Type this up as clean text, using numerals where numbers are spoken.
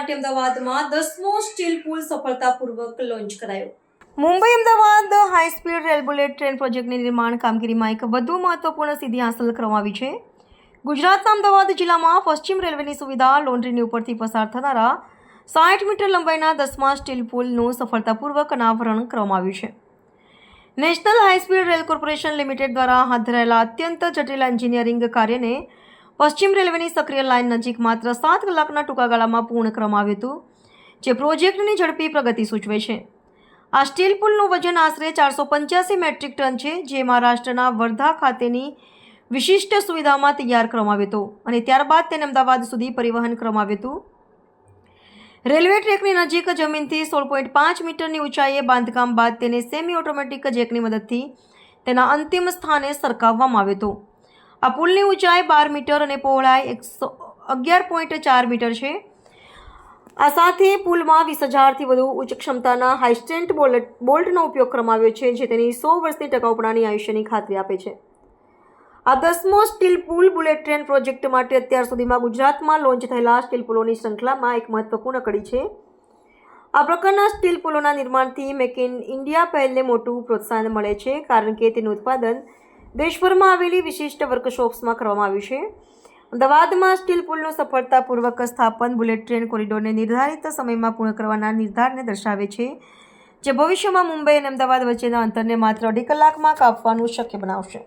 માટે અમદાવાદમાં 10મો સ્ટીલ પુલ સફળતાપૂર્વક લોન્ચ કરાયો. Mumbai Ahmedabad high speed rail bullet train પ્રોજેક્ટની નિર્માણ કામગીરીમાં એક વધુ મહત્વપૂર્ણ સિદ્ધિ હાંસલ કરવામાં આવી છે. ગુજરાતના અમદાવાદ જિલ્લામાં પશ્ચિમ રેલવેની સુવિધા લોન્ડ્રીની ઉપરથી પસાર થનારા 60 મીટર લંબાઈના 10મા સ્ટીલ પુલનું સફળતાપૂર્વક અનાવરણ કરવામાં આવ્યું છે. National high speed rail corporation limited દ્વારા હાથ ધરાયેલા અત્યંત જટિલ એન્જિનિયરિંગ કાર્યને પશ્ચિમ રેલવેની સક્રિય લાઇન નજીક માત્ર 7 કલાકના ટૂંકા ગાળામાં પૂર્ણ કરવામાં આવ્યું હતું, જે પ્રોજેક્ટની ઝડપી પ્રગતિ સૂચવે છે. આ સ્ટીલ પુલનું વજન આશરે 485 મેટ્રિક ટન છે, જે મહારાષ્ટ્રના વર્ધા ખાતેની વિશિષ્ટ સુવિધામાં તૈયાર કરવામાં આવ્યું હતું અને ત્યારબાદ તેને અમદાવાદ સુધી પરિવહન કરવામાં આવ્યું હતું. રેલવે ટ્રેકની નજીક જમીનથી 16.5 મીટરની ઊંચાઈએ બાંધકામ બાદ તેને સેમી ઓટોમેટિક જેકની મદદથી તેના અંતિમ સ્થાને સરકાવવામાં આવ્યું હતું. આ પુલની ઊંચાઈ 12 મીટર અને પહોળાઈ 11.4 મીટર છે. આ સાથે પુલમાં 20,000થી વધુ ઉચ્ચ ક્ષમતાના હાઈ સ્ટ્રેન્થ બોલ્ટનો ઉપયોગ કરવામાં આવ્યો છે, જે તેની 100 વર્ષની ટકાઉપણાની આયુષ્યની ખાતરી આપે છે. આ 10મો સ્ટીલ પુલ બુલેટ ટ્રેન પ્રોજેક્ટ માટે અત્યાર સુધીમાં ગુજરાતમાં લોન્ચ થયેલા સ્ટીલ પુલોની શ્રૃંખલામાં એક મહત્વપૂર્ણ કડી છે. આ પ્રકારના સ્ટીલ પુલોના નિર્માણથી મેક ઇન ઇન્ડિયા પહેલને મોટું પ્રોત્સાહન મળે છે, કારણ કે તેનું ઉત્પાદન દેશભરમાં આવેલી વિશિષ્ટ વર્કશોપ્સમાં કરવામાં આવ્યું છે. અમદાવાદમાં સ્ટીલ પુલનું સફળતાપૂર્વક સ્થાપન બુલેટ ટ્રેન કોરિડોરને નિર્ધારિત સમયમાં પૂર્ણ કરવાના નિર્ધારને દર્શાવે છે, જે ભવિષ્યમાં મુંબઈ અને અમદાવાદ વચ્ચેના અંતરને માત્ર 2.5 કલાકમાં કાપવાનું શક્ય બનાવશે.